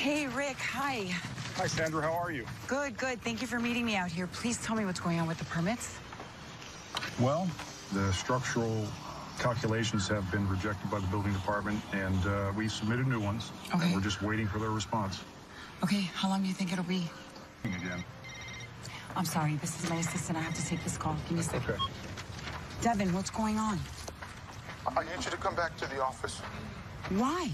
Hey, Rick, hi. Hi, Sandra, how are you? Good, good. Thank you for meeting me out here. Please tell me what's going on with the permits. Well, the structural calculations have been rejected by the building department, and we submitted new ones. Okay. And we're just waiting for their response. Okay, how long do you think it'll be? Again. I'm sorry, this is my assistant. I have to take this call. Give me a second. Okay. Devin, what's going on? I need you to come back to the office. Why?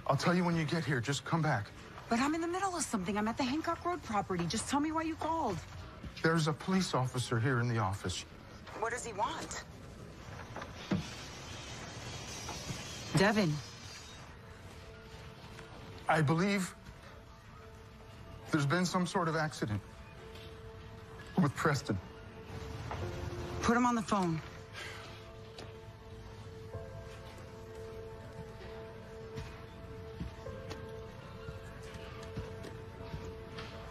I'll tell you when you get here. Just come back. But I'm in the middle of something. I'm at the Hancock Road property. Just tell me why you called. There's a police officer here in the office. What does he want? Devin. I believe there's been some sort of accident with Preston. Put him on the phone.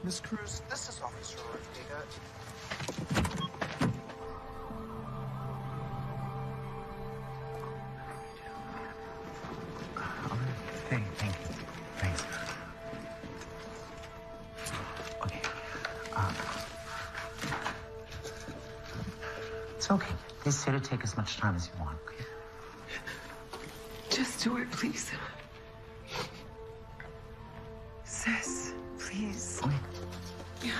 Miss Cruz, this is Officer Ortega. Thank you. Thanks. Okay. It's okay. They said to take as much time as you want. Okay? Just do it, please. Sis, please. Okay. Yeah.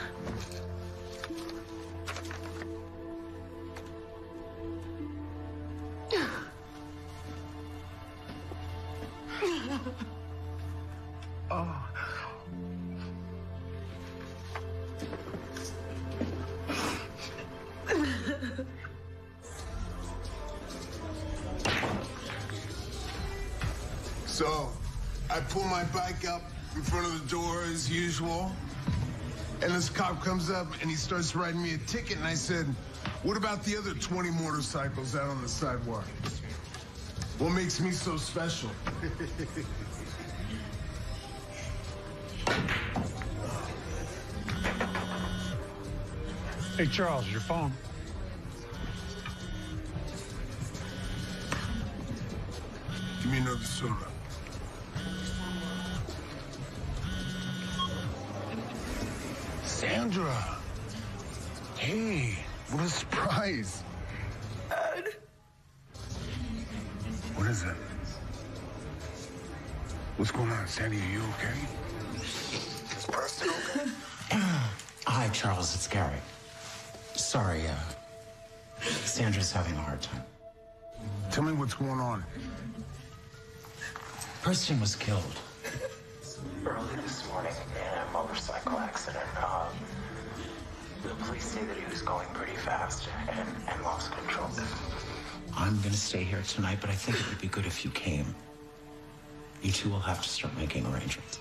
Oh. So, I pull my bike up in front of the door as usual, and this cop comes up and he starts writing me a ticket, and I said, what about the other 20 motorcycles out on the sidewalk? What makes me so special? Hey, Charles, your phone. Give me another soda. Sandra! Hey, what a surprise. Ed. What is it? What's going on, Sandy? Are you okay? Is Preston okay? Hi, Charles. It's Gary. Sorry, Sandra's having a hard time. Tell me what's going on. Preston was killed early this morning in a motorcycle accident. The police say that he was going pretty fast and lost control. I'm gonna stay here tonight, but I think it would be good if you came. You two will have to start making arrangements.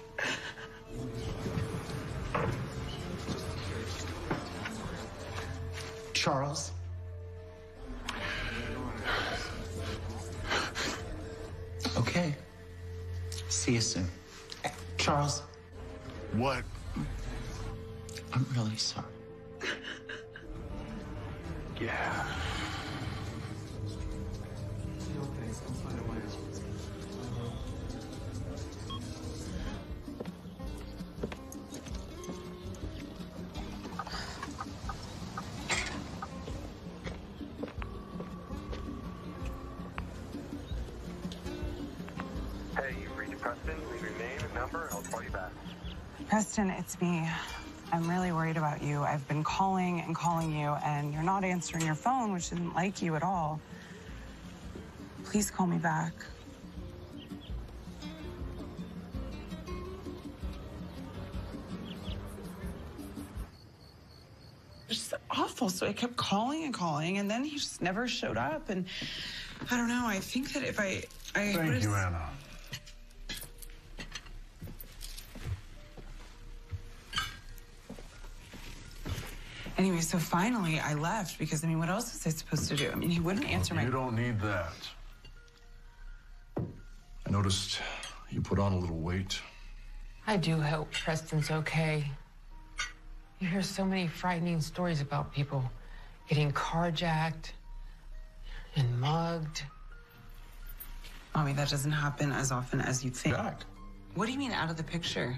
Charles? Okay. See you soon. Charles? What? I'm really sorry. Yeah. Hey, you've reached Preston. Leave your name and number, and I'll call you back. Preston, it's me. I'm really worried about you. I've been calling and calling you, and you're not answering your phone, which isn't like you at all. Please call me back. It's just awful. So I kept calling and calling, and then he just never showed up. And I don't know. I think that if I Thank you, Anna. Anyway, so finally I left because, I mean, what else was I supposed to do? I mean, he wouldn't answer my... You don't need that. I noticed you put on a little weight. I do hope Preston's okay. You hear so many frightening stories about people getting carjacked and mugged. Mommy, that doesn't happen as often as you'd think. Jack. What do you mean out of the picture?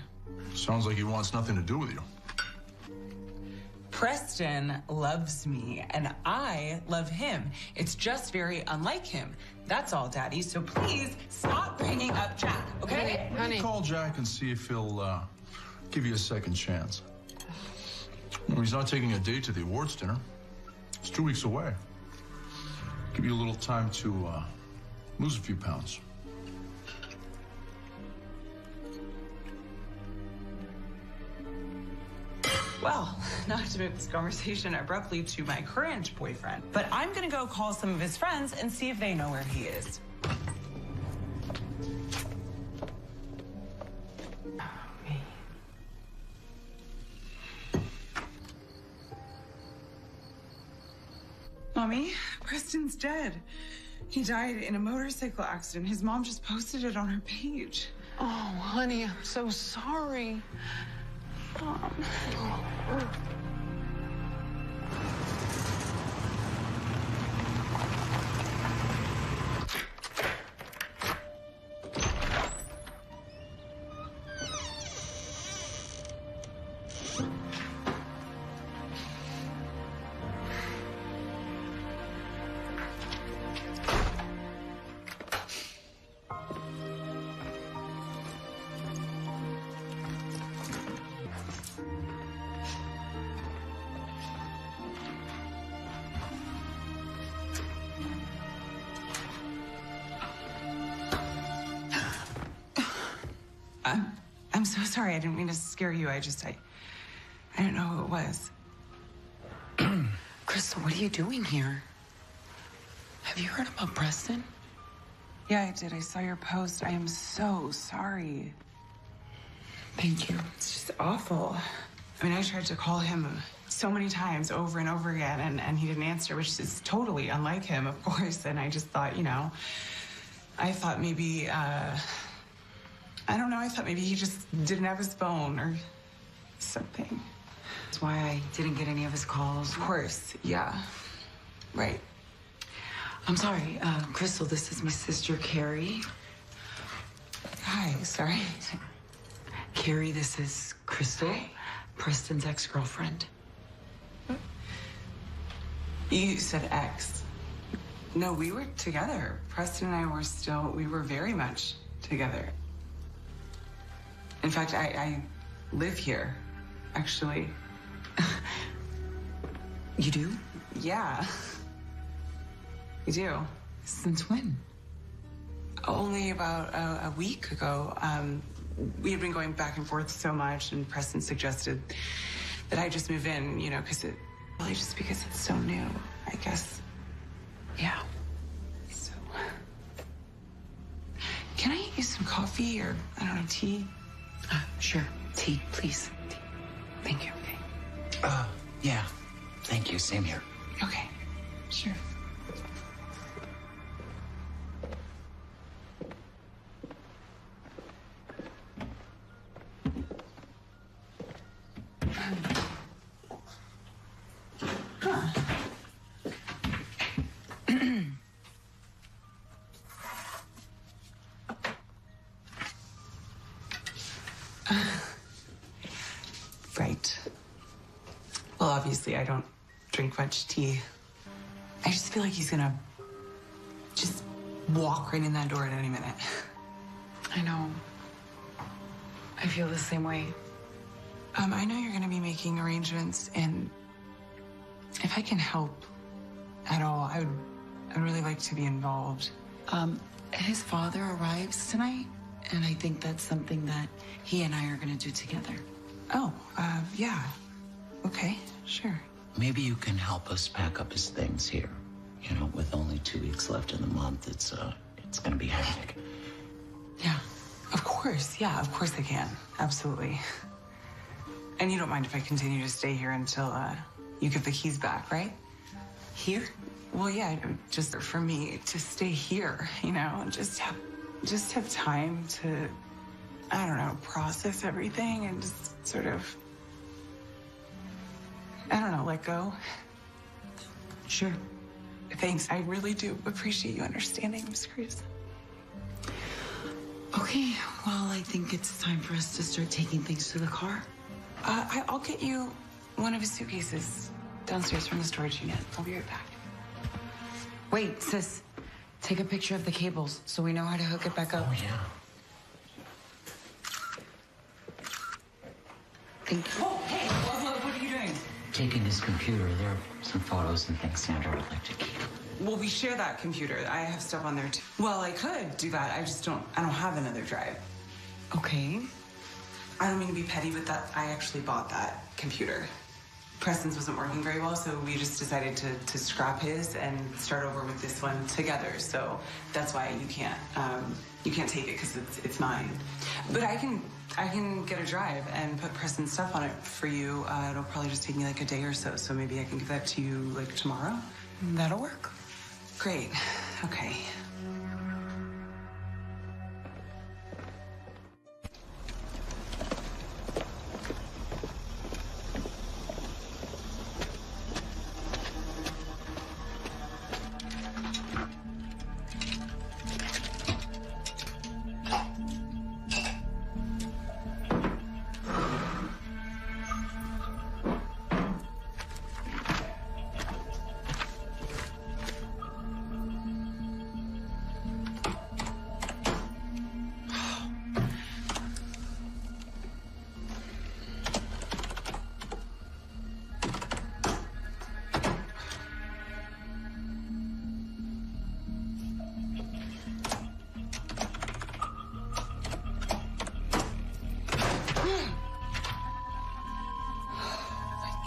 Sounds like he wants nothing to do with you. Preston loves me, and I love him. It's just very unlike him. That's all, Daddy. So please stop bringing up Jack, okay? Honey. Call Jack and see if he'll give you a second chance. Well, he's not taking a date to the awards dinner. It's 2 weeks away. Give you a little time to lose a few pounds. Well, not to move this conversation abruptly to my current boyfriend, but I'm gonna go call some of his friends and see if they know where he is. Mommy, Preston's dead. He died in a motorcycle accident. His mom just posted it on her page. Oh, honey, I'm so sorry. Mom. I'm so sorry. I didn't mean to scare you. I don't know who it was. Crystal, what are you doing here? Have you heard about Preston? Yeah, I did. I saw your post. I am so sorry. Thank you. It's just awful. I mean, I tried to call him so many times over and over again, and he didn't answer, which is totally unlike him, of course. And I just thought, I thought maybe, I don't know, I thought maybe he just didn't have his phone or something. That's why I didn't get any of his calls. Of course, yeah. Right. I'm sorry, Crystal, this is my sister, Carrie. Hi, sorry. Carrie, this is Crystal, Preston's ex-girlfriend. You said ex. No, we were together. Preston and I we were very much together. In fact, I live here, actually. You do? Yeah. We do. Since when? Only about a week ago. We had been going back and forth so much, and Preston suggested that I just move in, because because it's so new, I guess. Yeah. So, can I get you some coffee or, I don't know, tea? Sure. Tea, please. Tea. Thank you. Okay. Yeah. Thank you. Same here. Okay. Sure. Right. Well, obviously, I don't drink much tea. I just feel like he's gonna just walk right in that door at any minute. I know. I feel the same way. I know you're gonna be making arrangements, and if I can help at all, I'd really like to be involved. His father arrives tonight, and I think that's something that he and I are gonna do together. Oh, yeah. Okay, sure. Maybe you can help us pack up his things here. With only 2 weeks left in the month, it's gonna be hectic. Yeah, of course. Yeah, of course I can. Absolutely. And you don't mind if I continue to stay here until you give the keys back, right? Here? Well, yeah, just for me to stay here, and just have time to, I don't know, process everything and just sort of, I don't know, let go. Sure. Thanks. I really do appreciate you understanding, Miss Cruz. Okay, well, I think it's time for us to start taking things to the car. I'll get you one of his suitcases downstairs from the storage unit. I'll be right back. Wait, sis. Take a picture of the cables so we know how to hook it back up. Oh, yeah. Thank you. Oh, hey, what are you doing? Taking his computer. There are some photos and things Sandra would like to keep. Well, we share that computer. I have stuff on there too. Well, I could do that. I don't have another drive. Okay. I don't mean to be petty, but I actually bought that computer. Preston's wasn't working very well, so we just decided to scrap his and start over with this one together. So that's why you can't take it because it's mine. But I can get a drive and put Preston's stuff on it for you. It'll probably just take me like a day or so. So maybe I can give that to you like tomorrow. That'll work. Great. Okay.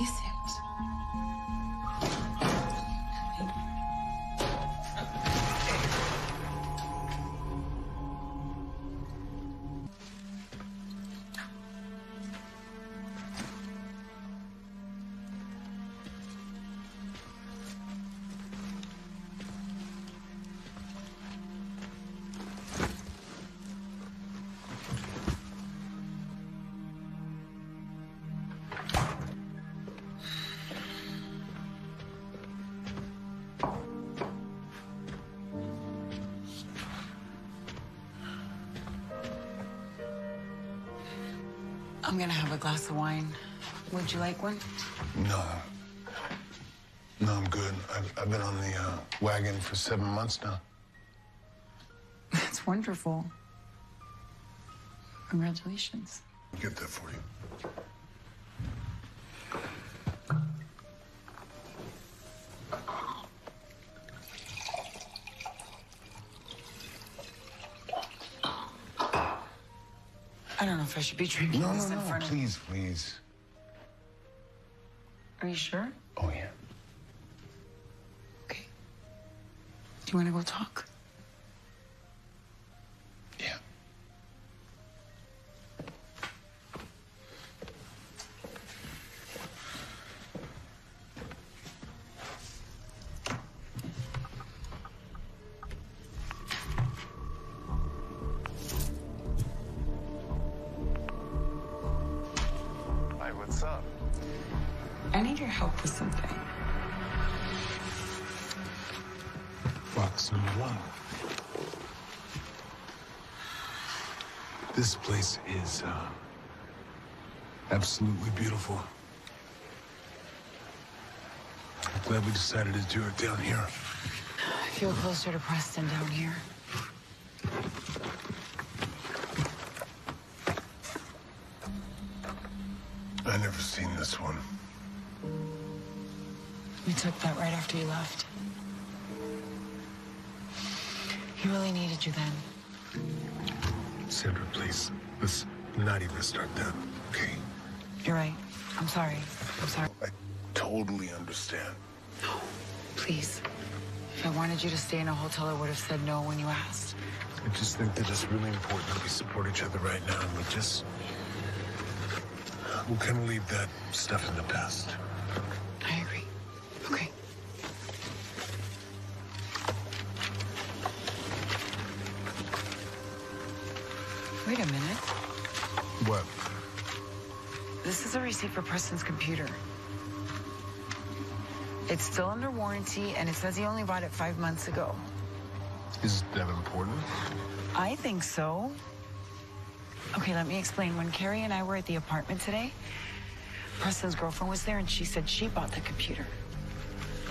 Is it? I'm gonna have a glass of wine. Would you like one? No. No, I'm good. I've been on the wagon for 7 months now. That's wonderful. Congratulations. I'll get that for you. I don't know if I should be drinking No, this no, in no. front of... Please, please. Are you sure? Oh, yeah. Okay. Do you want to go talk? Yeah. Hi, what's up? I need your help with something. Box number 1. This place is absolutely beautiful. I'm glad we decided to do it down here. I feel closer to Preston down here. I never seen this one. We took that right after you left. He really needed you then. Sandra, please, let's not even start that, okay? You're right. I'm sorry. I'm sorry. I totally understand. Please. If I wanted you to stay in a hotel, I would have said no when you asked. I just think that it's really important that we support each other right now. And we'll kind of leave that stuff in the past. I agree. Okay. Wait a minute. What? This is a receipt for Preston's computer. It's still under warranty, and it says he only bought it 5 months ago. Is that important? I think so. Okay, let me explain. When Carrie and I were at the apartment today, Preston's girlfriend was there and she said she bought the computer.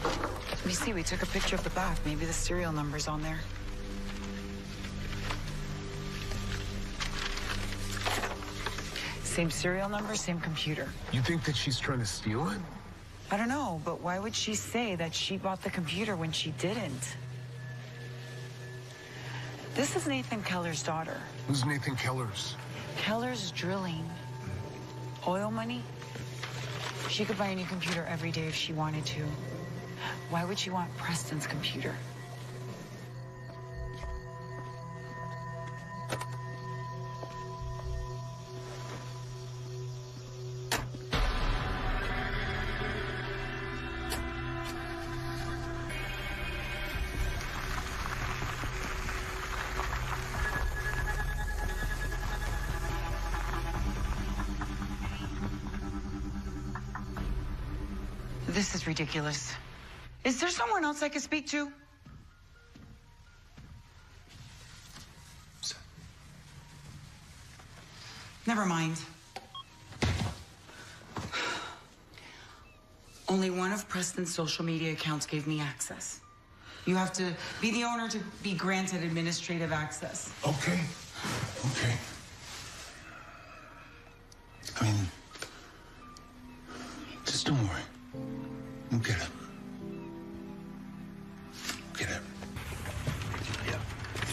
Let me see, we took a picture of the back. Maybe the serial number's on there. Same serial number, same computer. You think that she's trying to steal it? I don't know, but why would she say that she bought the computer when she didn't? This is Nathan Keller's daughter. Who's Nathan Keller's? Keller's drilling. Oil money? She could buy a new computer every day if she wanted to. Why would she want Preston's computer? This is ridiculous. Is there someone else I could speak to? Never mind. Only one of Preston's social media accounts gave me access. You have to be the owner to be granted administrative access. Okay. Okay. I mean, just don't worry. We'll get it. Get it. Yeah.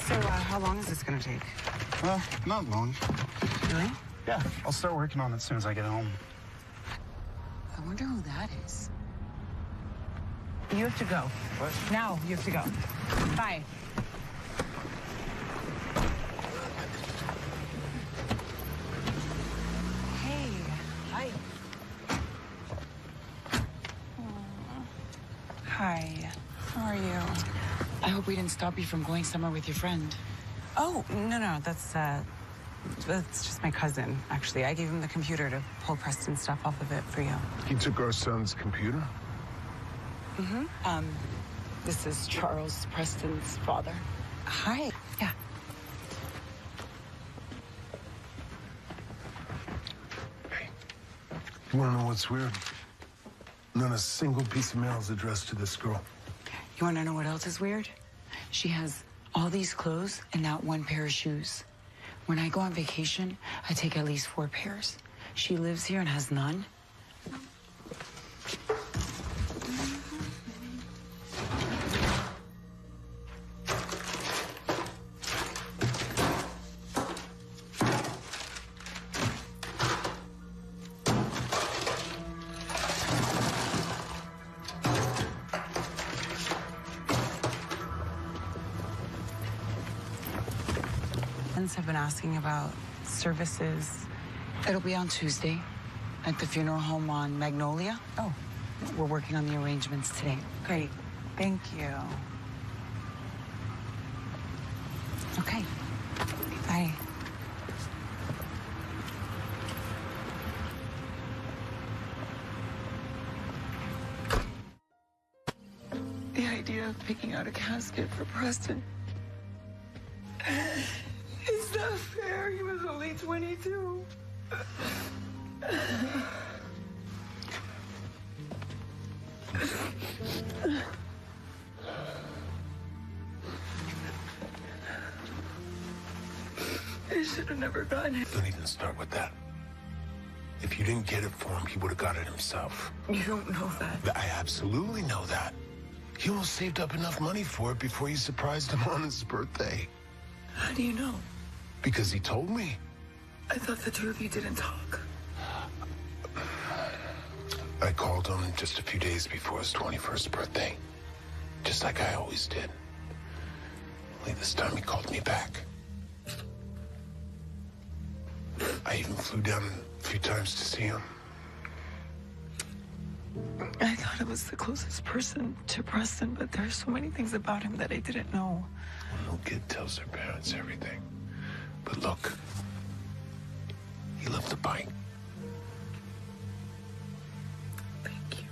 So, how long is this gonna take? Not long. Really? Yeah, I'll start working on it as soon as I get home. I wonder who that is. You have to go. What? Now, you have to go. Bye. Hey. Hi. Hi. How are you? I hope we didn't stop you from going somewhere with your friend. Oh, no, that's just my cousin, actually. I gave him the computer to pull Preston's stuff off of it for you. He took our son's computer? This is Charles, Preston's father. Hi. Yeah. Hey, you wanna know what's weird? Not a single piece of mail is addressed to this girl. You want to know what else is weird? She has all these clothes and not one pair of shoes. When I go on vacation, I take at least 4 pairs. She lives here and has none. Have been asking about services. It'll be on Tuesday at the funeral home on Magnolia. Oh, We're working on the arrangements today. great. Thank you. Okay. Bye. The idea of picking out a casket for Preston. It's not fair. He was only 22. I should have never gotten it. Don't even start with that. If you didn't get it for him, he would have got it himself. You don't know that. I absolutely know that. He almost saved up enough money for it before you surprised him on his birthday. How do you know? Because he told me. I thought the two of you didn't talk. I called him just a few days before his 21st birthday. Just like I always did. Only this time he called me back. I even flew down a few times to see him. I thought it was the closest person to Preston, but there's so many things about him that I didn't know. No kid tells their parents everything. But look, he left the bike. Thank you.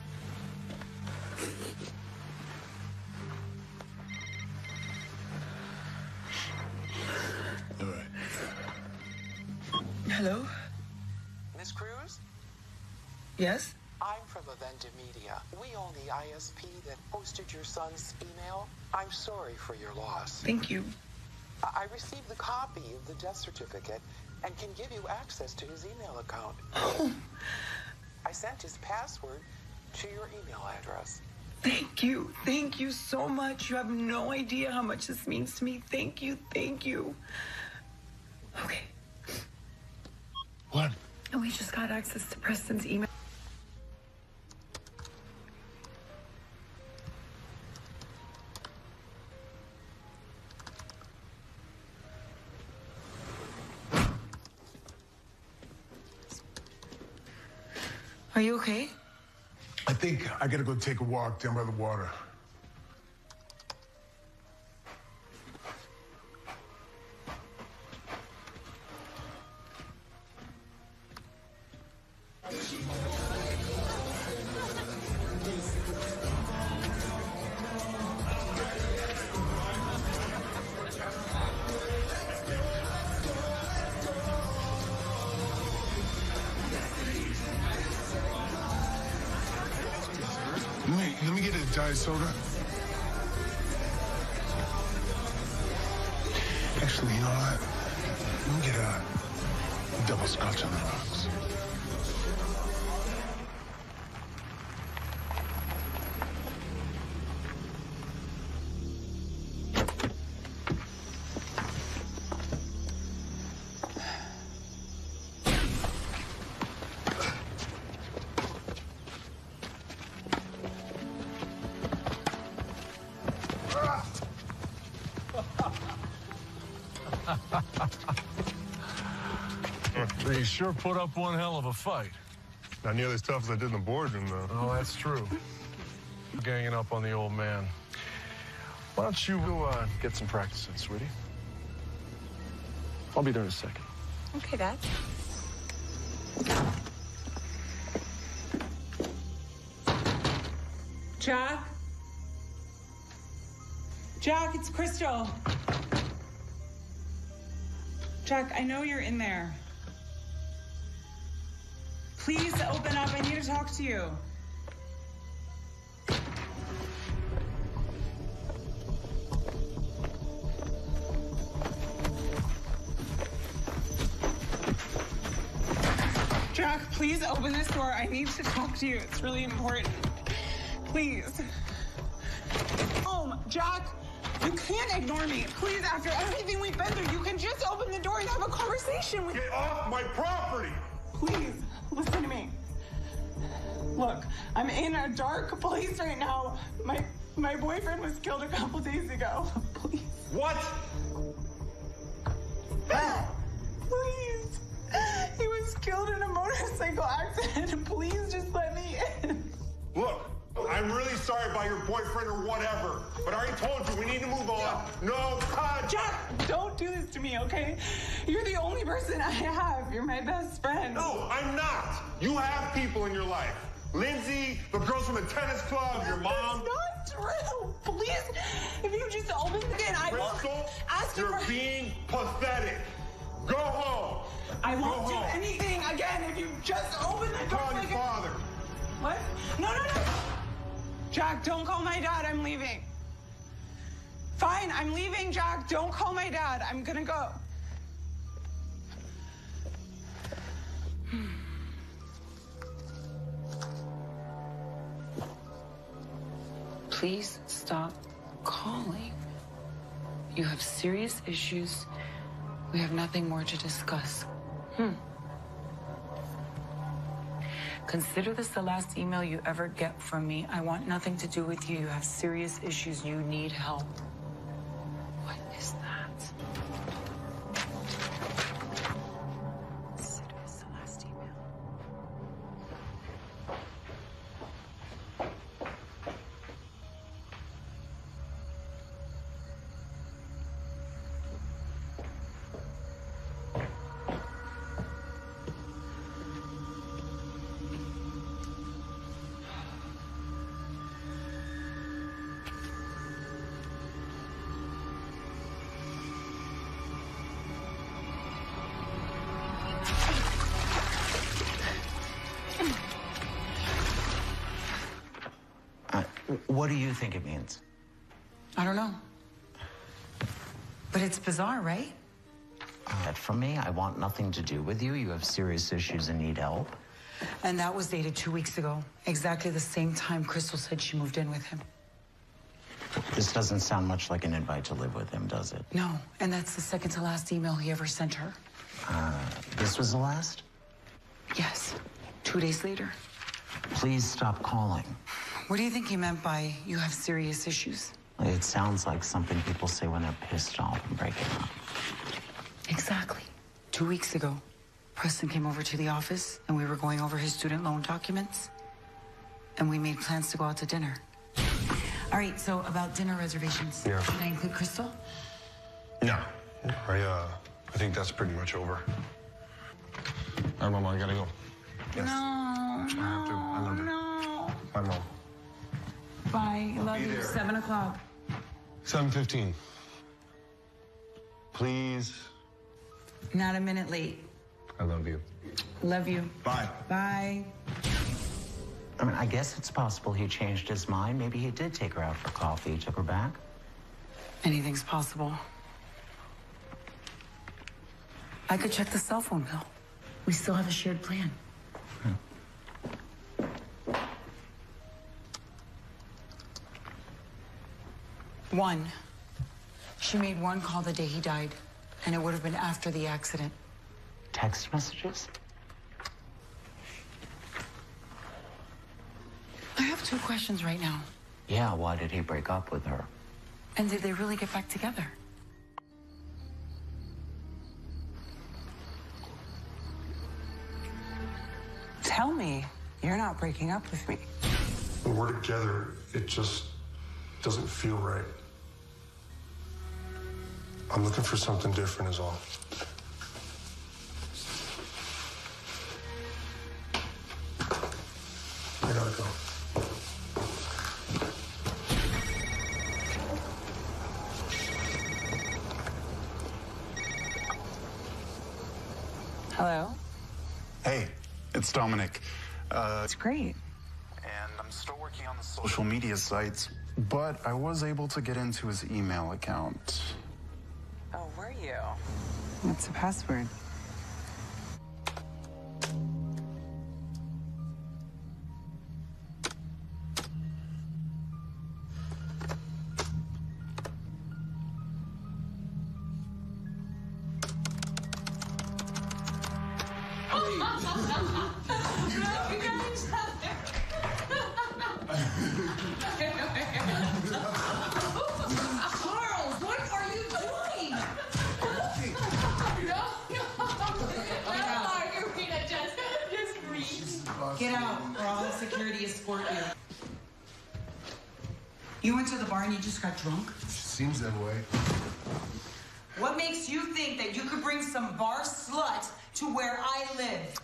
All right. Hello? Miss Cruz? Yes? I'm from Avenda Media. We own the ISP that hosted your son's email. I'm sorry for your loss. Thank you. I received the copy of the death certificate and can give you access to his email account. I sent his password to your email address. Thank you. Thank you so much. You have no idea how much this means to me. Thank you. Thank you. Okay. What? And we just got access to Preston's email. Are you okay? I think I gotta go take a walk down by the water. Let me get a diet soda. Actually, you know what? Let me get a double scotch on the rocks. They sure put up one hell of a fight. Not nearly as tough as I did in the boardroom, though. Oh, that's true. Ganging up on the old man. Why don't you go get some practice in, sweetie? I'll be there in a second. Okay, Dad. Jack? Jack, it's Crystal. Jack, I know you're in there. Please open up. I need to talk to you. Jack, please open this door. I need to talk to you. It's really important. Please. Jack, you can't ignore me. Please, after everything we've been through, you can just open the door and have a conversation with me. Get off my property! Please, listen to me. Look, I'm in a dark place right now. My boyfriend was killed a couple days ago. Please. What? Please. He was killed in a motorcycle accident. Please just let me in. Look, I'm really sorry about your boyfriend or whatever, but I already told you we need to move on. No, cut! Jack, don't do this to me, okay? You're the only person I have. You're my best friend. No, I'm not. You have people in your life. Lindsay, the girls from the tennis club, your mom. That's not true. Please, if you just open the gate, I won't ask you you're for... being pathetic. Go home. I won't do anything again if you just open the door. Call your father. What? No. Jack, don't call my dad. I'm leaving. Fine, I'm leaving, Jack. Don't call my dad. I'm gonna go. Please stop calling. You have serious issues. We have nothing more to discuss. Consider this the last email you ever get from me. I want nothing to do with you. You have serious issues. You need help. What is that? Consider this the last email. What do you think it means? I don't know. But it's bizarre, right? For me, I want nothing to do with you. You have serious issues and need help. And that was dated 2 weeks ago. Exactly the same time Crystal said she moved in with him. This doesn't sound much like an invite to live with him, does it? No, and that's the second to last email he ever sent her. This was the last? Yes, 2 days later. Please stop calling. What do you think he meant by you have serious issues? It sounds like something people say when they're pissed off and breaking up. Exactly. 2 weeks ago, Preston came over to the office and we were going over his student loan documents. And we made plans to go out to dinner. All right, so about dinner reservations. Yeah. Should I include Crystal? No. I think that's pretty much over. All right, Mama, I gotta go. Yes. No, I have to. I love you. no. Bye, Mom. Bye, I love Be you. there. 7 o'clock. 7:15. Please. Not a minute late. I love you. Love you. Bye. Bye. I mean, I guess it's possible he changed his mind. Maybe he did take her out for coffee, took her back. Anything's possible. I could check the cell phone bill. We still have a shared plan. One. She made one call the day he died, and it would have been after the accident. Text messages? I have 2 questions right now. Yeah, why did he break up with her? And did they really get back together? Tell me, you're not breaking up with me. When we're together, it just doesn't feel right. I'm looking for something different is all. I gotta go. Hello? Hey, it's Dominic. It's great. And I'm still working on the social media sites, but I was able to get into his email account. Oh, were you? What's the password? Charles, what are you doing? Just breathe. Get out, or I'll have security escort you. You went to the bar and you just got drunk? Seems that way. What makes you think that you could bring some bar slut to where I live?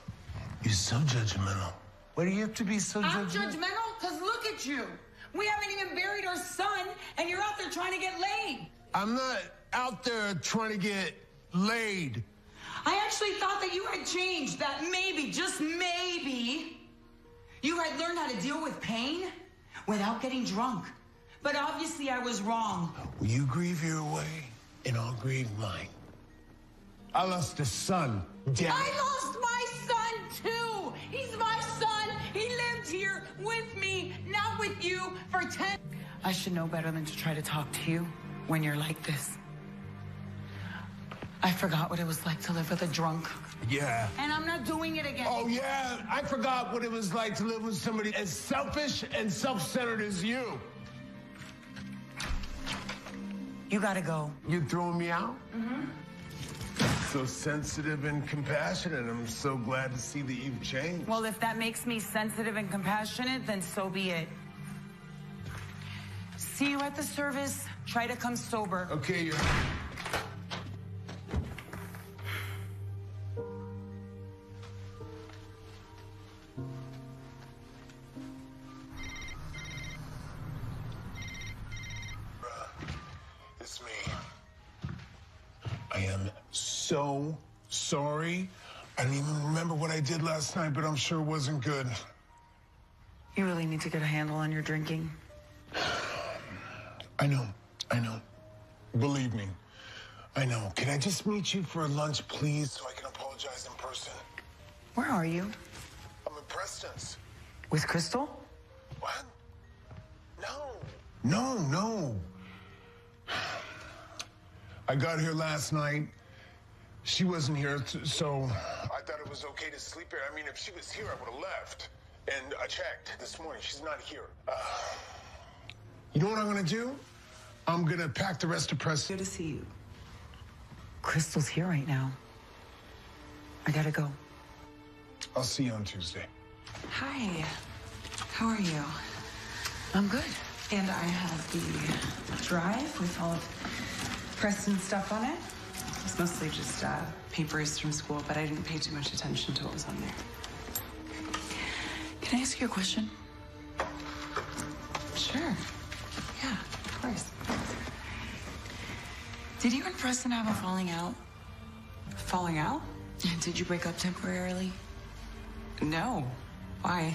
You're so judgmental. Why do you have to be so I'm judgmental because look at you. We haven't even buried our son, and you're out there trying to get laid. I'm not out there trying to get laid. I actually thought that you had changed, that maybe, just maybe, you had learned how to deal with pain without getting drunk. But obviously I was wrong. Will you grieve your way, and I'll grieve mine. I lost a son. Damn I it. lost my son, too. He's my son. He lived here with me, not with you, for 10... I should know better than to try to talk to you when you're like this. I forgot what it was like to live with a drunk. Yeah. And I'm not doing it again. Oh, yeah. I forgot what it was like to live with somebody as selfish and self-centered as you. You gotta go. You throwing me out? Mm-hmm. So sensitive and compassionate. I'm so glad to see that you've changed. Well, if that makes me sensitive and compassionate, then so be it. See you at the service. Try to come sober. Okay, you're... It's me. I am so sorry. I don't even remember what I did last night, but I'm sure it wasn't good. You really need to get a handle on your drinking. I know. Believe me, I know. Can I just meet you for lunch, please, so I can apologize in person? Where are you? I'm in Preston's. With Crystal? What? No. I got here last night. She wasn't here, so I thought it was okay to sleep here. I mean, if she was here, I would have left. And I checked this morning. She's not here. You know what I'm gonna do? I'm gonna pack the rest of Preston. Good to see you. Crystal's here right now. I gotta go. I'll see you on Tuesday. Hi. How are you? I'm good. And I have the drive with all of Preston's stuff on it. It's mostly just papers from school, but I didn't pay too much attention to what was on there. Can I ask you a question? Sure. Yeah, of course. Did you and Preston have a falling out? Falling out? Did you break up temporarily? No. Why?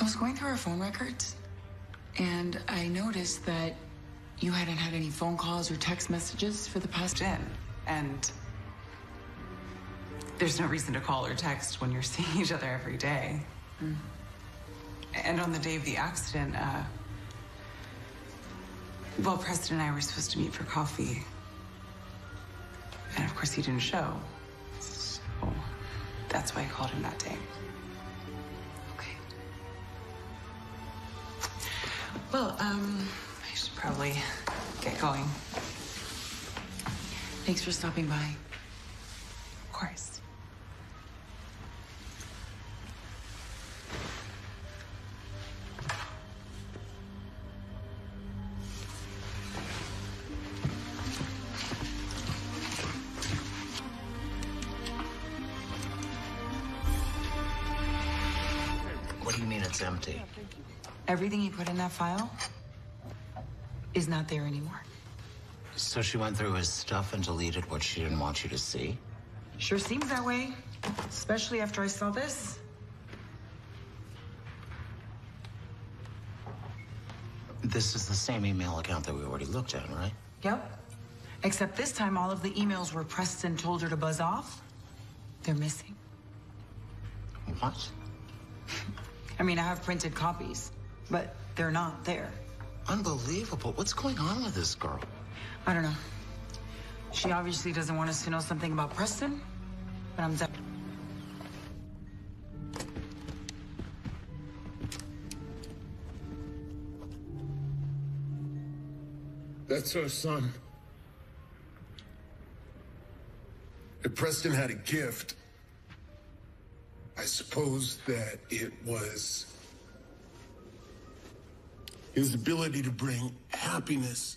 I was going through our phone records, and I noticed that you hadn't had any phone calls or text messages for the past... And there's no reason to call or text when you're seeing each other every day. And on the day of the accident, well, Preston and I were supposed to meet for coffee. And of course he didn't show. So that's why I called him that day. Okay. Well, I should probably get going. Thanks for stopping by. Of course. What do you mean it's empty? Everything you put in that file is not there anymore. So she went through his stuff and deleted what she didn't want you to see? Sure seems that way, especially after I saw this. This is the same email account that we already looked at, right? Yep. Except this time, all of the emails where Preston told her to buzz off, they're missing. What? I mean, I have printed copies, but they're not there. Unbelievable. What's going on with this girl? I don't know. She obviously doesn't want us to know something about Preston, but I'm definitely... That's our son. If Preston had a gift, I suppose that it was his ability to bring happiness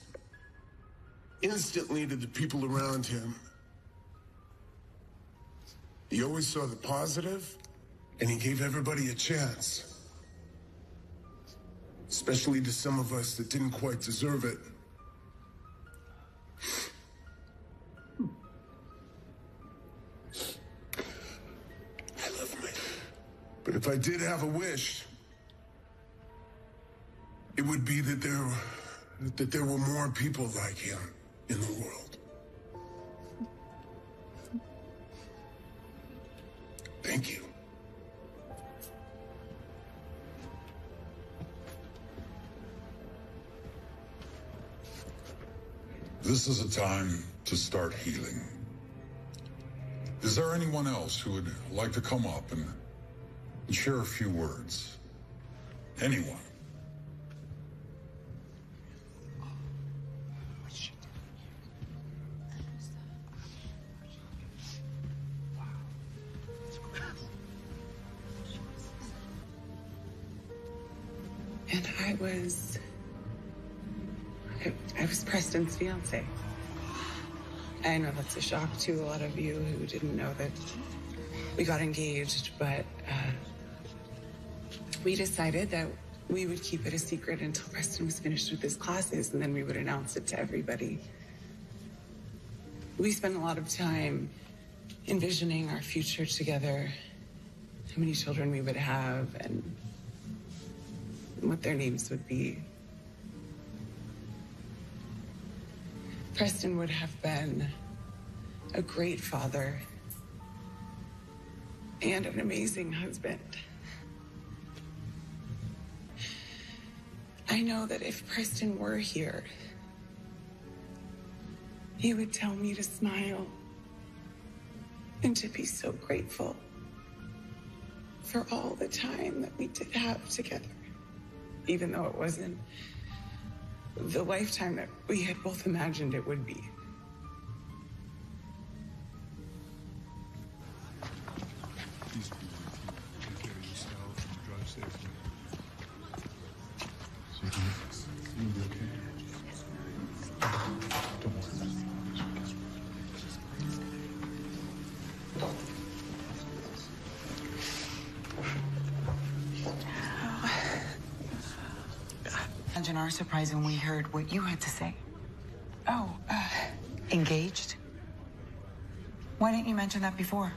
instantly to the people around him. He always saw the positive, and he gave everybody a chance. Especially to some of us that didn't quite deserve it. I love him. But if I did have a wish, it would be that there were more people like him in the world. Thank you. This is a time to start healing. Is there anyone else who would like to come up and share a few words? Anyone? And I was Preston's fiance. I know that's a shock to a lot of you who didn't know that we got engaged, but we decided that we would keep it a secret until Preston was finished with his classes, and then we would announce it to everybody. We spent a lot of time envisioning our future together, how many children we would have, and what their names would be. Preston would have been a great father and an amazing husband. I know that if Preston were here, he would tell me to smile and to be so grateful for all the time that we did have together, even though it wasn't the lifetime that we had both imagined it would be. Imagine our surprise when we heard what you had to say. Oh, engaged? Why didn't you mention that before?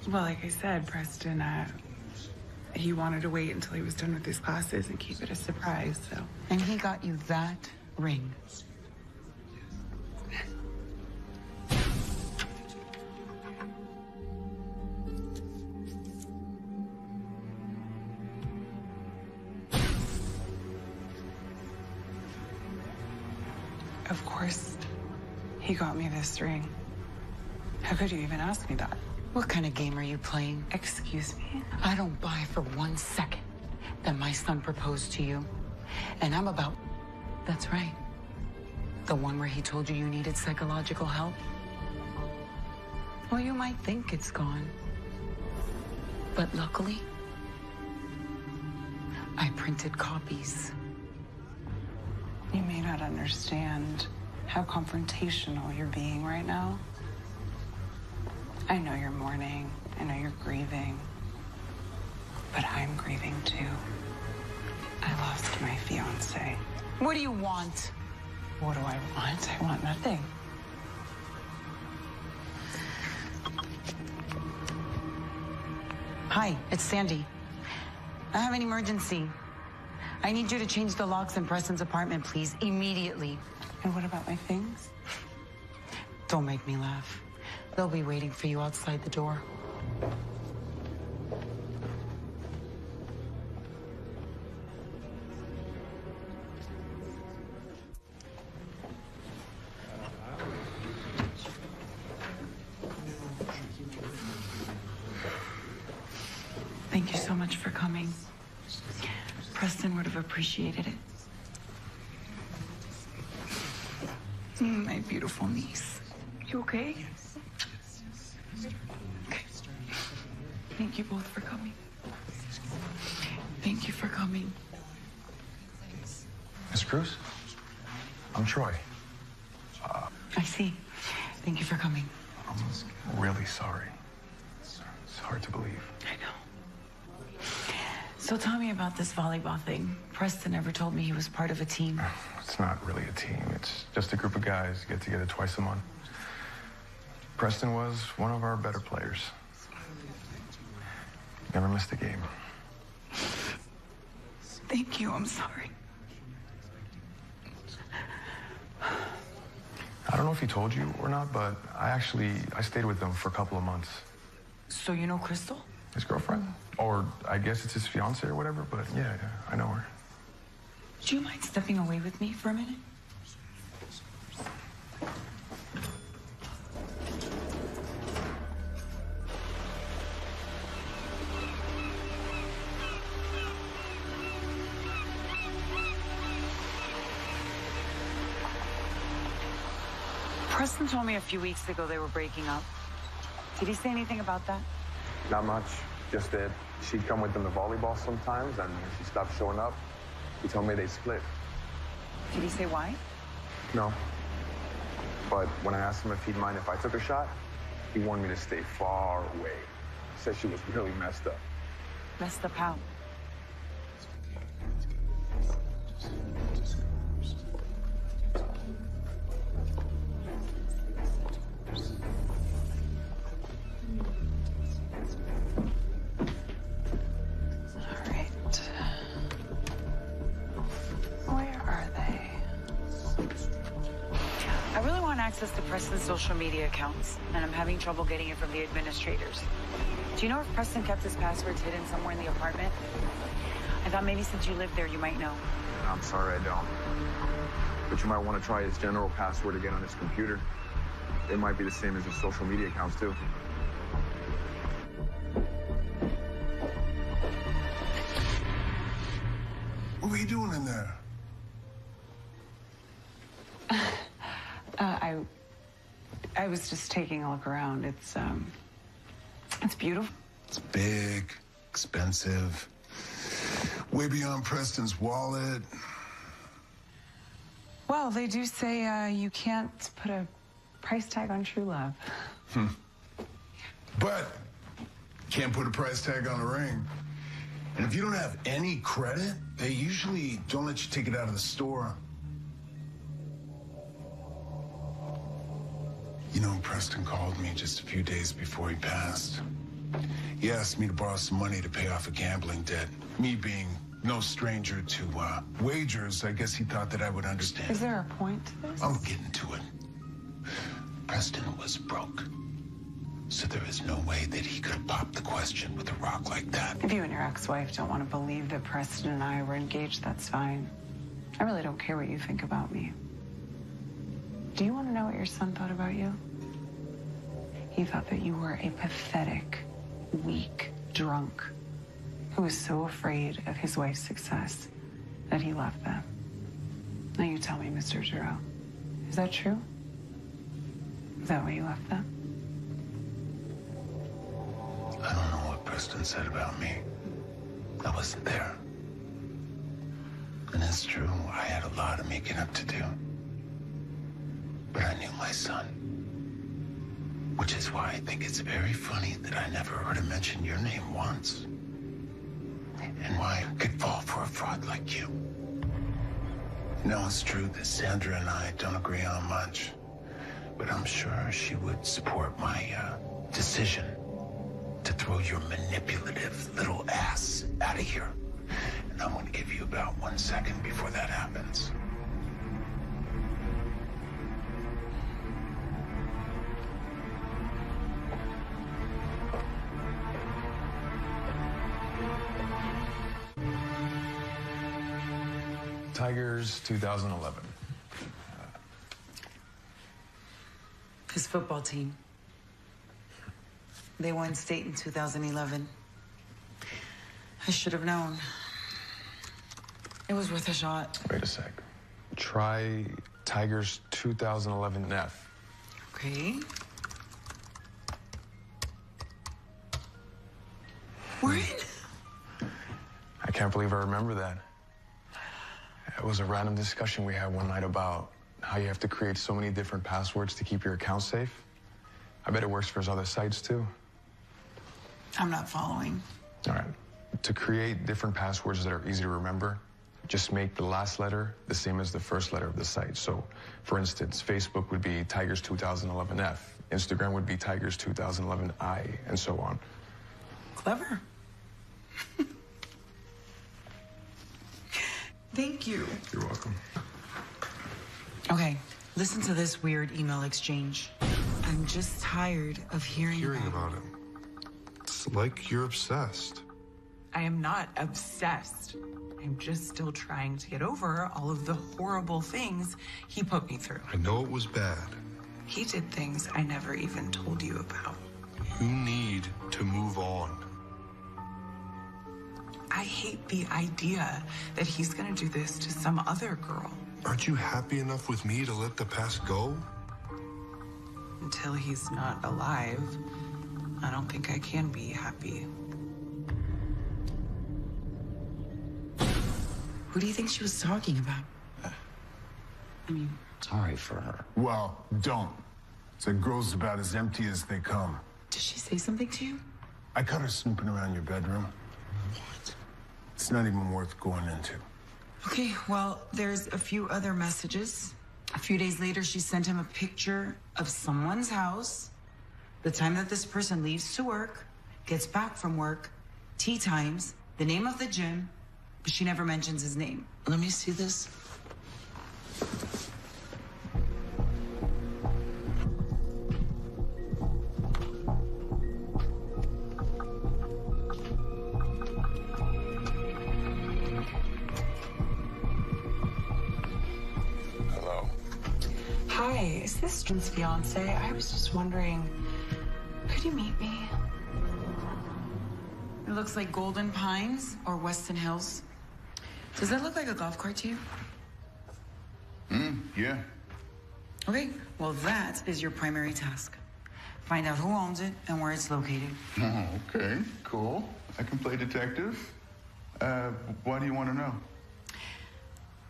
Well, like I said, Preston, he wanted to wait until he was done with his classes and keep it a surprise, so. And he got you that ring. Of course, he got me this ring. How could you even ask me that? What kind of game are you playing? Excuse me? I don't buy for 1 second that my son proposed to you. And I'm about... That's right. The one where he told you you needed psychological help. Well, you might think it's gone. But luckily, I printed copies. You may not understand how confrontational you're being right now. I know you're mourning. I know you're grieving. But I'm grieving too. I lost my fiance. What do you want? What do I want? I want nothing. Hi, it's Sandy. I have an emergency. I need you to change the locks in Preston's apartment, please, immediately. And what about my things? Don't make me laugh. They'll be waiting for you outside the door. Thank you so much for coming. Preston would have appreciated it. My beautiful niece. You okay? Okay. Thank you both for coming. Thank you for coming. Miss Cruz? I'm Troy. I see. Thank you for coming. I'm really sorry. It's hard to believe. I know. So tell me about this volleyball thing. Preston never told me he was part of a team. It's not really a team. It's just a group of guys get together twice a month. Preston was one of our better players. Never missed a game. Thank you. I'm sorry. I don't know if he told you or not, but I stayed with them for a couple of months. So you know Crystal? His girlfriend? Or I guess it's his fiance or whatever, but yeah, I know her. Do you mind stepping away with me for a minute? Preston told me a few weeks ago they were breaking up. Did he say anything about that? Not much. Just that she'd come with them to volleyball sometimes, and when she stopped showing up, he told me they split. Did he say why? No. But when I asked him if he'd mind if I took a shot, he warned me to stay far away. Said she was really messed up. Messed up how? Where are they? Preston's social media accounts, and I'm having trouble getting it from the administrators. Do you know if Preston kept his passwords hidden somewhere in the apartment? I thought maybe since you lived there, you might know. I'm sorry, I don't. But you might want to try his general password again on his computer. It might be the same as his social media accounts, too. What were you doing in there? I was just taking a look around. It's beautiful. It's big, expensive, way beyond Preston's wallet. Well, they do say you can't put a price tag on true love. But can't put a price tag on a ring. And if you don't have any credit, they usually don't let you take it out of the store. You know, Preston called me just a few days before he passed. He asked me to borrow some money to pay off a gambling debt. Me being no stranger to wagers, I guess he thought that I would understand. Is there a point to this? I'm getting to it. Preston was broke. So there is no way that he could have popped the question with a rock like that. If you and your ex-wife don't want to believe that Preston and I were engaged, that's fine. I really don't care what you think about me. Do you want to know what your son thought about you? He thought that you were a pathetic, weak drunk who was so afraid of his wife's success that he left them. Now you tell me, Mr. Giroux, is that true? Is that why you left them? I don't know what Preston said about me. I wasn't there. And it's true, I had a lot of making up to do. But I knew my son. Which is why I think it's very funny that I never heard him mention your name once. And why I could fall for a fraud like you. Now, it's true that Sandra and I don't agree on much. But I'm sure she would support my decision to throw your manipulative little ass out of here. And I'm going to give you about 1 second before that happens. Tigers 2011. His football team. They won state in 2011. I should have known. It was worth a shot. Wait a sec. Try Tigers 2011 F. Okay. We're in. I can't believe I remember that. It was a random discussion we had one night about how you have to create so many different passwords to keep your account safe. I bet it works for his other sites too. I'm not following. All right. To create different passwords that are easy to remember, just make the last letter the same as the first letter of the site. So, for instance, Facebook would be Tigers 2011F. Instagram would be Tigers 2011I, and so on. Clever. Thank you. You're welcome. Okay, listen to this weird email exchange. I'm just tired of hearing about it. It's like you're obsessed. I am not obsessed. I'm just still trying to get over all of the horrible things he put me through. I know it was bad. He did things I never even told you about. You need to move on. I hate the idea that he's gonna do this to some other girl. Aren't you happy enough with me to let the past go? Until he's not alive, I don't think I can be happy. Who do you think she was talking about? I mean, sorry for her. Well, don't. That girl's about as empty as they come. Did she say something to you? I caught her snooping around your bedroom. What? It's not even worth going into. Okay, well, there's a few other messages. A few days later, she sent him a picture of someone's house, the time that this person leaves to work, gets back from work, tea times, the name of the gym, but she never mentions his name. Let me see this. Hi, is this Jen's fiance? I was just wondering, could you meet me? It looks like Golden Pines or Weston Hills. Does that look like a golf cart to you? Yeah. Okay, well, that is your primary task. Find out who owns it and where it's located. Oh, okay, cool. I can play detective. Why do you want to know?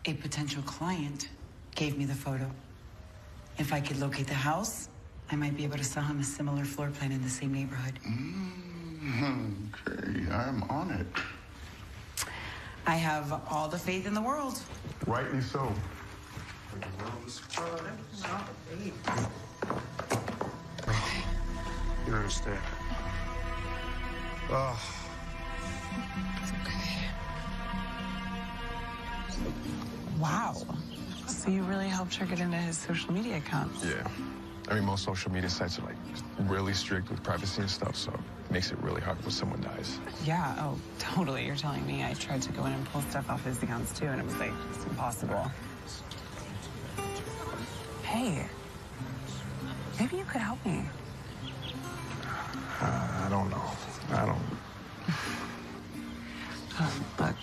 A potential client gave me the photo. If I could locate the house, I might be able to sell him a similar floor plan in the same neighborhood. Okay, I'm on it. I have all the faith in the world. Rightly so. You're gonna stay. Oh. It's okay. Wow. So you really helped her get into his social media accounts? Yeah. I mean, most social media sites are like really strict with privacy and stuff, so it makes it really hard when someone dies. Yeah, oh, totally. You're telling me I tried to go in and pull stuff off his accounts too, and it was like, it's impossible. Hey, maybe you could help me. I don't know. Look,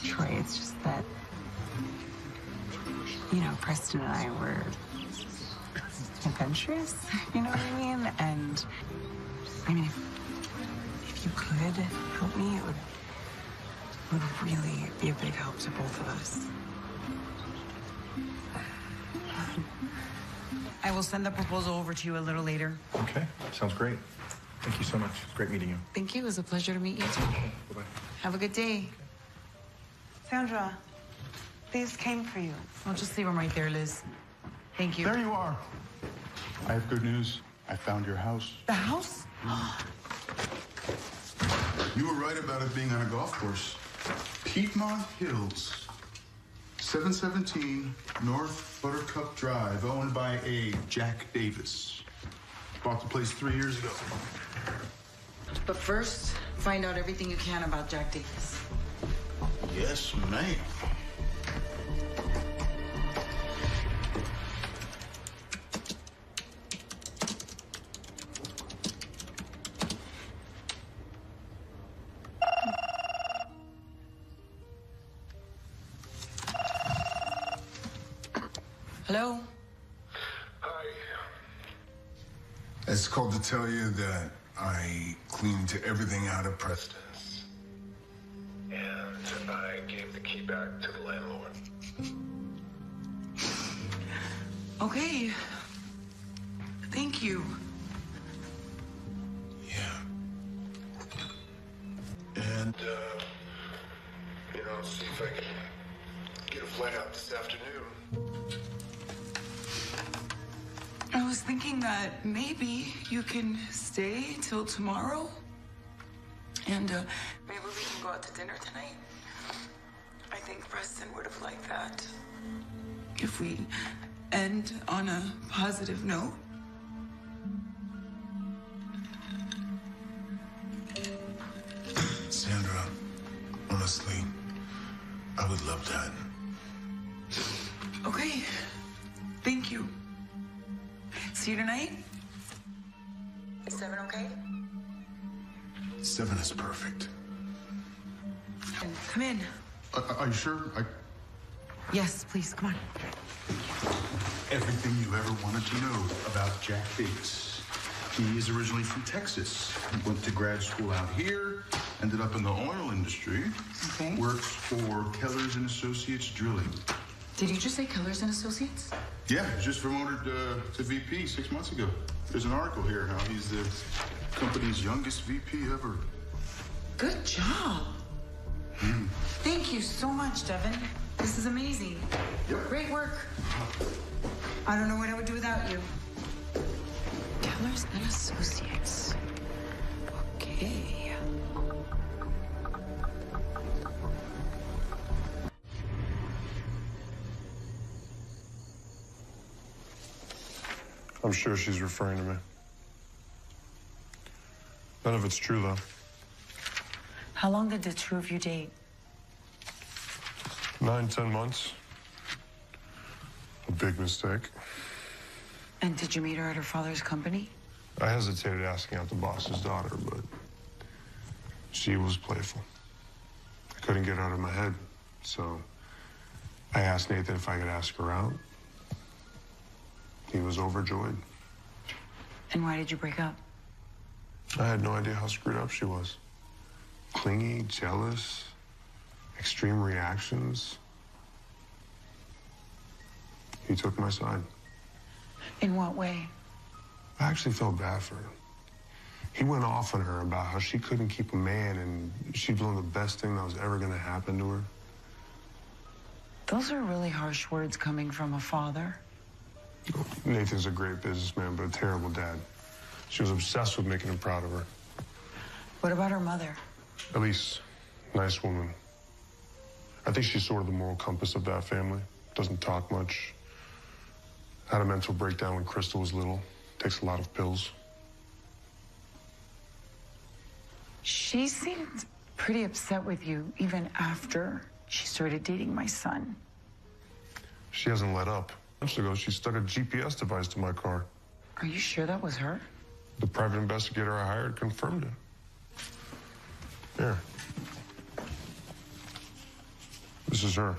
Troy, it's just that, you know, Preston and I were adventurous, you know what I mean? And, I mean, if you could help me, it would really be a big help to both of us. I will send the proposal over to you a little later. Okay, sounds great. Thank you so much. Great meeting you. Thank you. It was a pleasure to meet you too. Bye-bye. Have a good day. Sandra, these came for you. I'll just leave them right there, Liz. Thank you. There you are. I have good news. I found your house. The house? You were right about it being on a golf course. Piedmont Hills, 717 North Buttercup Drive, owned by a Jack Davis. Bought the place 3 years ago. But first, find out everything you can about Jack Davis. Yes, ma'am. Hello? I just called to tell you that I cleaned everything out of Preston's. And I gave the key back to the landlord. Okay. Thank you. And, I'll see if I can get a flight out this afternoon. I was thinking that maybe you can stay till tomorrow. And maybe we can go out to dinner tonight. I think Preston would have liked that. If we end on a positive note. Sandra, honestly, I would love that. Okay. Thank you. See you tonight? Is 7 okay? 7 is perfect. Come in. Are you sure? Yes, please, come on. Everything you ever wanted to know about Jack Davis. He is originally from Texas. Went to grad school out here, ended up in the oil industry. Okay. Works for Kellers and Associates Drilling. Did you just say Kellers and Associates? Yeah, just promoted to VP 6 months ago. There's an article here how he's the company's youngest VP ever. Good job. Thank you so much, Devin. This is amazing. Great work. I don't know what I would do without you. Kellers and Associates. Okay. I'm sure she's referring to me. None of it's true, though. How long did the two of you date? 9, 10 months. big mistake. And did you meet her at her father's company? I hesitated asking out the boss's daughter, but she was playful. I couldn't get her out of my head, so I asked Nathan if I could ask her out. He was overjoyed. And why did you break up? I had no idea how screwed up she was. Clingy, jealous, extreme reactions. He took my side. In what way? I actually felt bad for her. He went off on her about how she couldn't keep a man and she'd blown the best thing that was ever going to happen to her. Those are really harsh words coming from a father. Nathan's a great businessman, but a terrible dad. She was obsessed with making him proud of her. What about her mother? Elise, nice woman. I think she's sort of the moral compass of that family. Doesn't talk much. Had a mental breakdown when Crystal was little. Takes a lot of pills. She seemed pretty upset with you even after she started dating my son. She hasn't let up. Months ago, she stuck a GPS device to my car. Are you sure that was her? The private investigator I hired confirmed it. Here. This is her.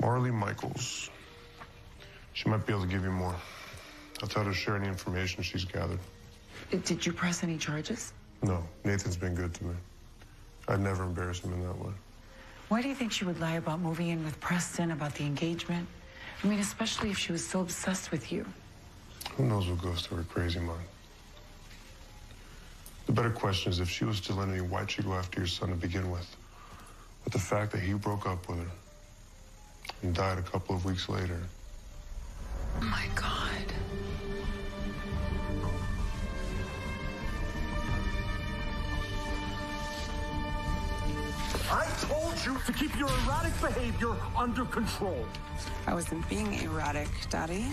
Marley Michaels. She might be able to give you more. I'll tell her to share any information she's gathered. Did you press any charges? No, Nathan's been good to me. I'd never embarrass him in that way. Why do you think she would lie about moving in with Preston, about the engagement? I mean, especially if she was so obsessed with you. Who knows what goes through her crazy mind? The better question is if she was still into you, why'd she go after your son to begin with? But the fact that he broke up with her and died a couple of weeks later. Oh my God. I told you to keep your erratic behavior under control. I wasn't being erratic, Daddy.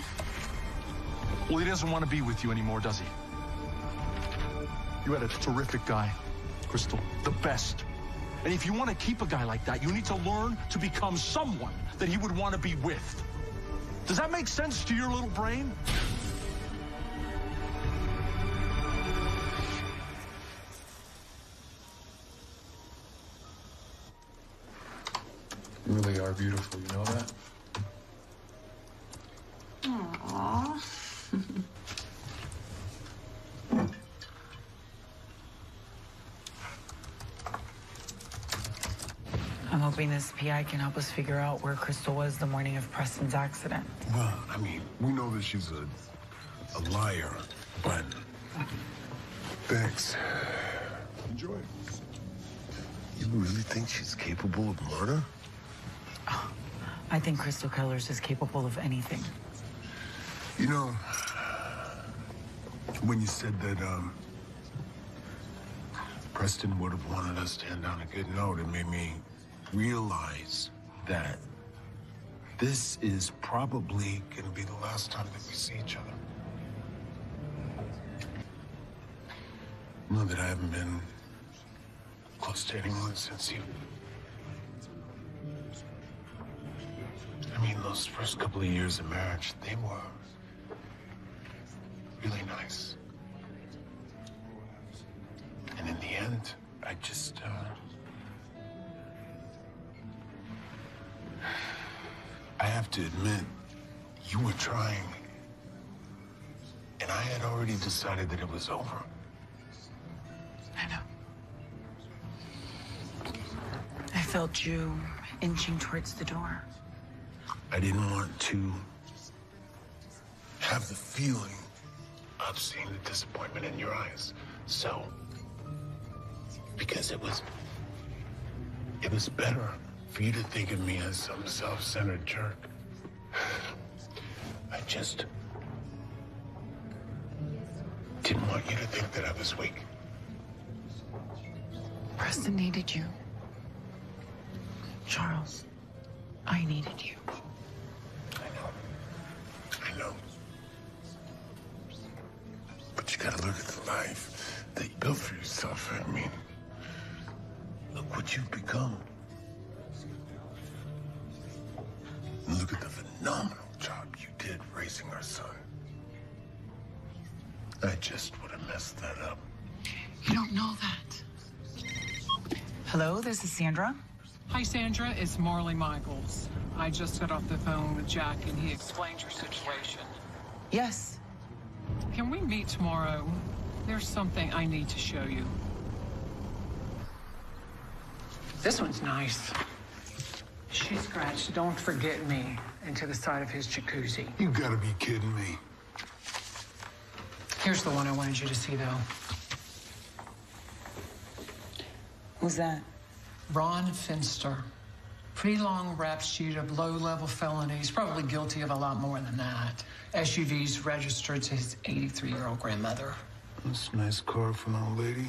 Well, he doesn't want to be with you anymore, does he? You had a terrific guy, Crystal, the best. And if you want to keep a guy like that, you need to learn to become someone that he would want to be with. Does that make sense to your little brain? You really are beautiful, you know that? Aww. I'm hoping this PI can help us figure out where Crystal was the morning of Preston's accident. Well, I mean, we know that she's a liar, but thanks. Enjoy. You really think she's capable of murder? Oh, I think Crystal Kellers is capable of anything. You know, when you said that Preston would have wanted us to end on a good note, it made me realize that this is probably going to be the last time that we see each other. Know that I haven't been close to anyone since you. I mean, those first couple of years of marriage, they were really nice. And in the end, I just, I have to admit, you were trying. And I had already decided that it was over. I know. I felt you inching towards the door. I didn't want to have the feeling of seeing the disappointment in your eyes. So, because it was better for you to think of me as some self-centered jerk. I just didn't want you to think that I was weak. Preston needed you. Charles, I needed you. I know. But you gotta look at the life that you built for yourself. I mean, look what you've become. And look at the phenomenal job you did raising our son. I just would have messed that up. You don't know that. Hello, this is Sandra. Hi, Sandra. It's Marley Michaels. I just got off the phone with Jack, and he explained your situation. Yes. Can we meet tomorrow? There's something I need to show you. This one's nice. She scratched "Don't Forget Me" into the side of his jacuzzi. You gotta be kidding me. Here's the one I wanted you to see, though. Who's that? Ron Finster. Pretty long rap sheet of low-level felonies, probably guilty of a lot more than that. SUVs registered to his 83-year-old grandmother. That's a nice car for an old lady.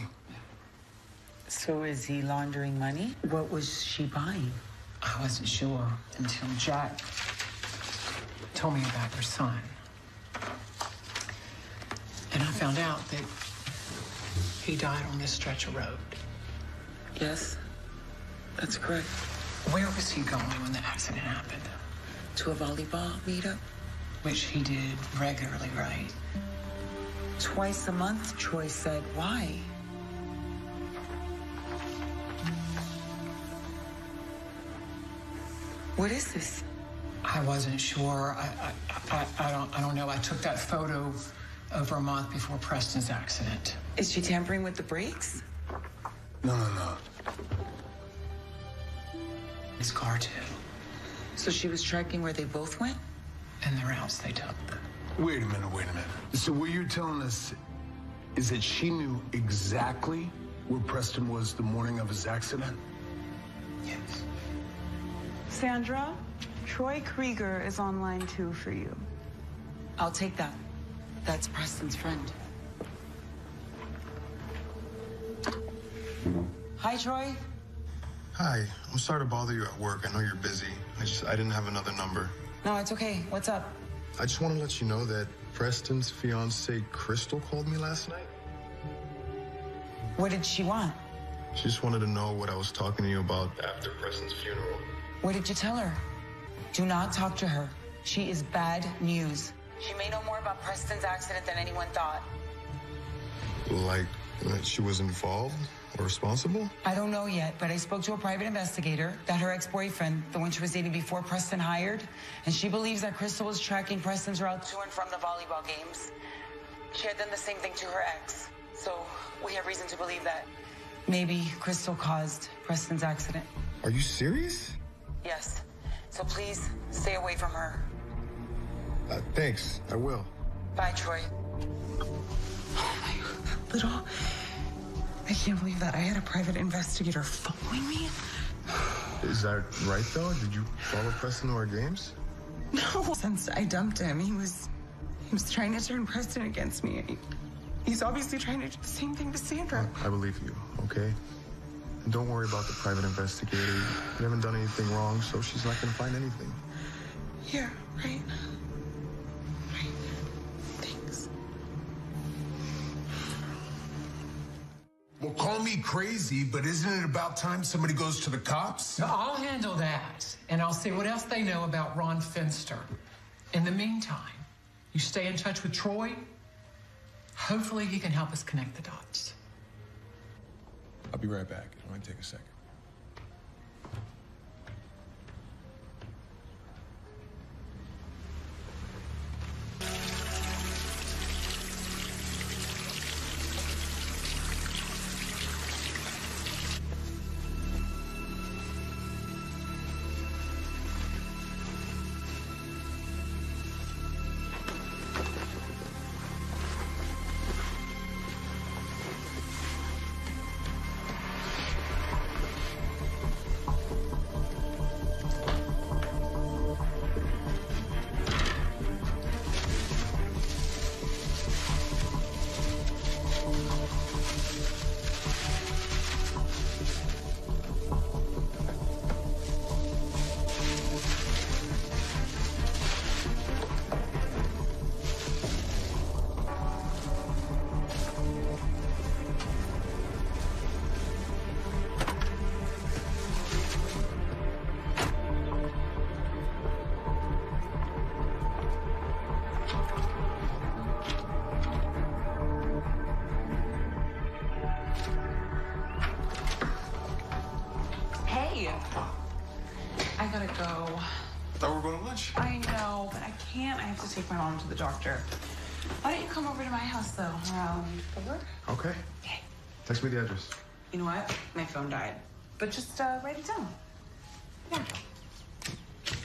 So is he laundering money? What was she buying? I wasn't sure until Jack told me about your son. And I found out that he died on this stretch of road. Yes, that's correct. Where was he going when the accident happened? To a volleyball meetup? Which he did regularly, right? Twice a month, Troy said. Why? What is this? I wasn't sure. I don't know. I took that photo over a month before Preston's accident. Is she tampering with the brakes? No. His car, too. So she was tracking where they both went? And the routes they took. Wait a minute. So what you're telling us is that she knew exactly where Preston was the morning of his accident? Yes. Sandra, Troy Krieger is on line 2 for you. I'll take that. That's Preston's friend. Hi, Troy. Hi, I'm sorry to bother you at work. I know you're busy. I didn't have another number. No, it's okay. What's up? I just want to let you know that Preston's fiancée, Crystal, called me last night. What did she want? She just wanted to know what I was talking to you about after Preston's funeral. What did you tell her? Do not talk to her. She is bad news. She may know more about Preston's accident than anyone thought. Like, that she was involved or responsible? I don't know yet, but I spoke to a private investigator, that her ex-boyfriend, the one she was dating before Preston hired, and she believes that Crystal was tracking Preston's route to and from the volleyball games. She had done the same thing to her ex, so we have reason to believe that maybe Crystal caused Preston's accident. Are you serious? Yes, so please stay away from her. Thanks, I will. Bye, Troy. Little, I can't believe that. I had a private investigator following me. Is that right, though? Did you follow Preston to our games? No. Since I dumped him, he was trying to turn Preston against me. He's obviously trying to do the same thing to Sandra. I believe you, okay? And don't worry about the private investigator. You haven't done anything wrong, so she's not gonna find anything. Yeah, right. Thanks. Well, call me crazy, but isn't it about time somebody goes to the cops? No, I'll handle that, and I'll see what else they know about Ron Finster. In the meantime, you stay in touch with Troy. Hopefully he can help us connect the dots. I'll be right back. It might take a second. gotta go. I thought we were going to lunch. I know, but I can't. I have to take my mom to the doctor. Why don't you come over to my house, though, around 4? Okay. Text me the address. You know what? My phone died. But just write it down. Yeah.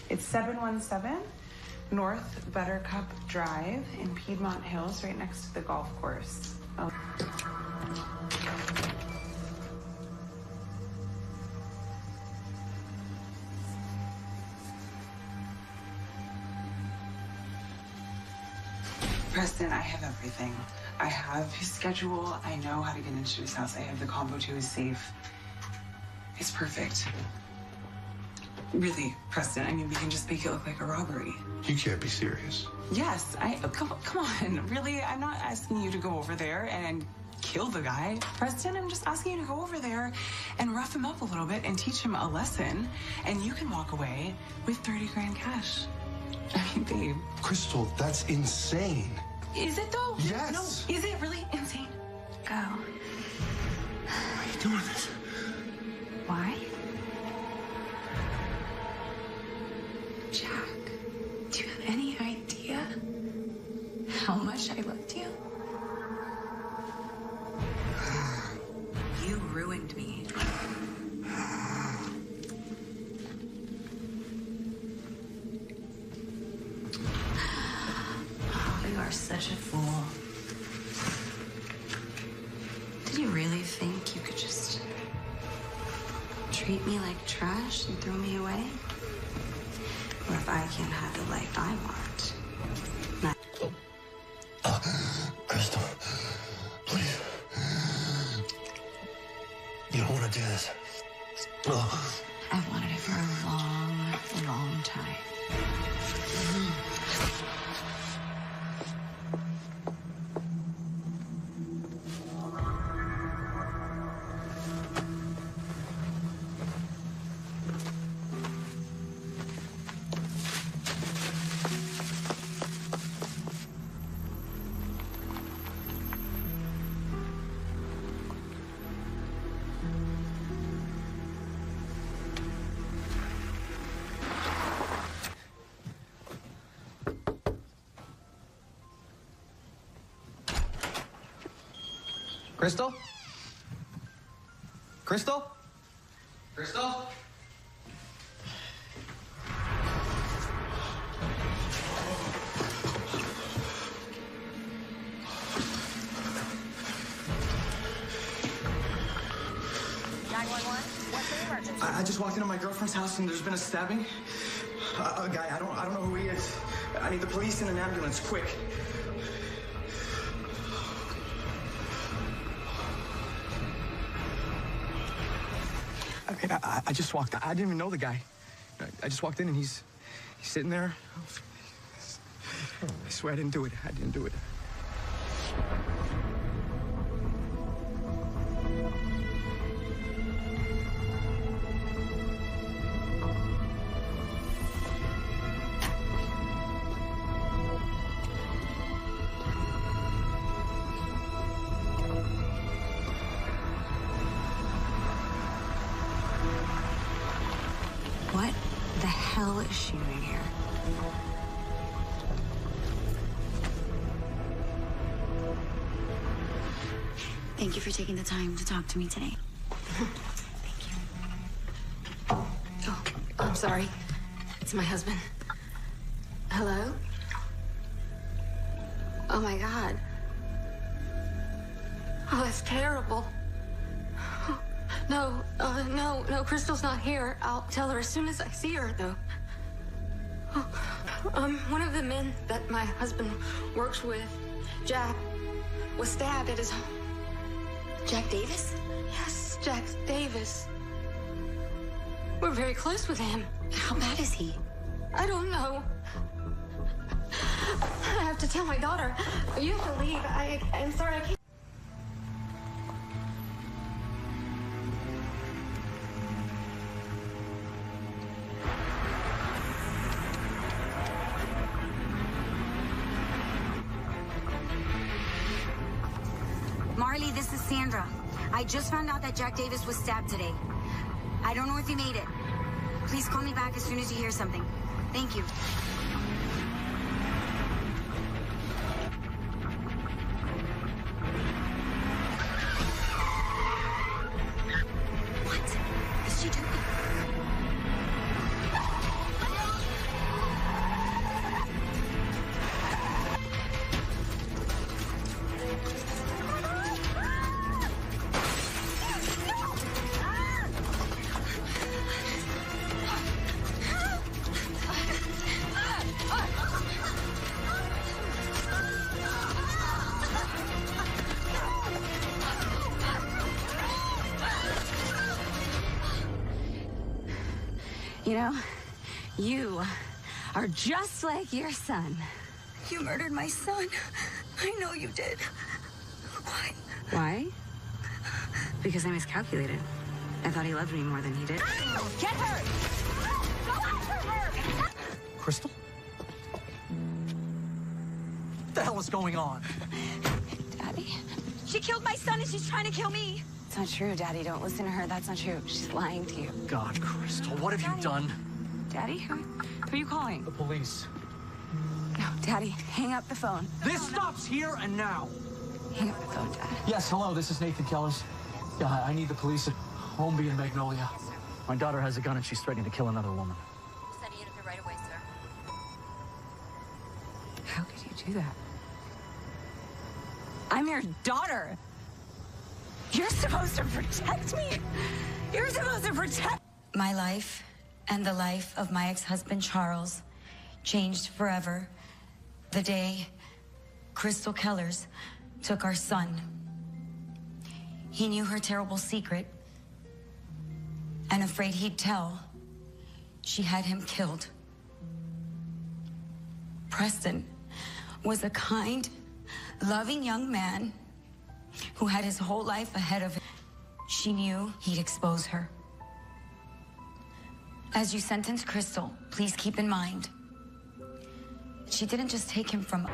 It's 717 North Buttercup Drive in Piedmont Hills, right next to the golf course. Oh. Preston, I have everything. I have his schedule. I know how to get into his house. I have the combo to his safe. It's perfect. Really, Preston, I mean, we can just make it look like a robbery. You can't be serious. Yes, come on. Really, I'm not asking you to go over there and kill the guy. Preston, I'm just asking you to go over there and rough him up a little bit and teach him a lesson. And you can walk away with 30 grand cash. I mean, babe. Crystal, that's insane. Is it though? Yes. No, is it really insane? Go. Why are you doing this? Why? Jack, do you have any idea how much I loved you? You ruined me. Oh, you are such a fool. Did you really think you could just treat me like trash and throw me away? Or if I can't have the life I want? Crystal, please. You don't want to do this. I've wanted it for a long, long time. Crystal? Crystal? Crystal? I just walked into my girlfriend's house and there's been a stabbing. A guy, I don't know who he is. I need the police and an ambulance, quick. I just walked. I didn't even know the guy. I just walked in and he's sitting there. I swear I didn't do it. I didn't do it. What the hell is she doing here? Thank you for taking the time to talk to me today. Thank you. Oh, I'm sorry. It's my husband. Hello? Oh my God. Oh, that's terrible. No, no, Crystal's not here. I'll tell her as soon as I see her, though. One of the men that my husband works with, Jack, was stabbed at his home. Jack Davis? Yes, Jack Davis. We're very close with him. How bad is he? I don't know. I have to tell my daughter. You have to leave. I'm sorry, I can't. Marley, this is Sandra. I just found out that Jack Davis was stabbed today. I don't know if he made it. Please call me back as soon as you hear something. Thank you. What is she doing? You know, you are just like your son. You murdered my son. I know you did. Why? Why? Because I miscalculated. I thought he loved me more than he did. Get her! Go after her! Crystal? What the hell is going on? Daddy? She killed my son and she's trying to kill me. It's not true, Daddy. Don't listen to her. That's not true. She's lying to you. God, Crystal, what have you done? Daddy? Who are you calling? The police. No, Daddy. Hang up the phone. This stops here and now. Hang up the phone, Dad. Yes, hello, this is Nathan Kellers. Yeah, I need the police at Holmby and Magnolia. My daughter has a gun and she's threatening to kill another woman. Sending it up here right away, sir. How could you do that? I'm your daughter. You're supposed to protect me. You're supposed to protect... My life and the life of my ex-husband, Charles, changed forever the day Crystal Kellers took our son. He knew her terrible secret, and afraid he'd tell, she had him killed. Preston was a kind, loving young man who had his whole life ahead of him. She knew he'd expose her. As you sentence Crystal, please keep in mind, she didn't just take him from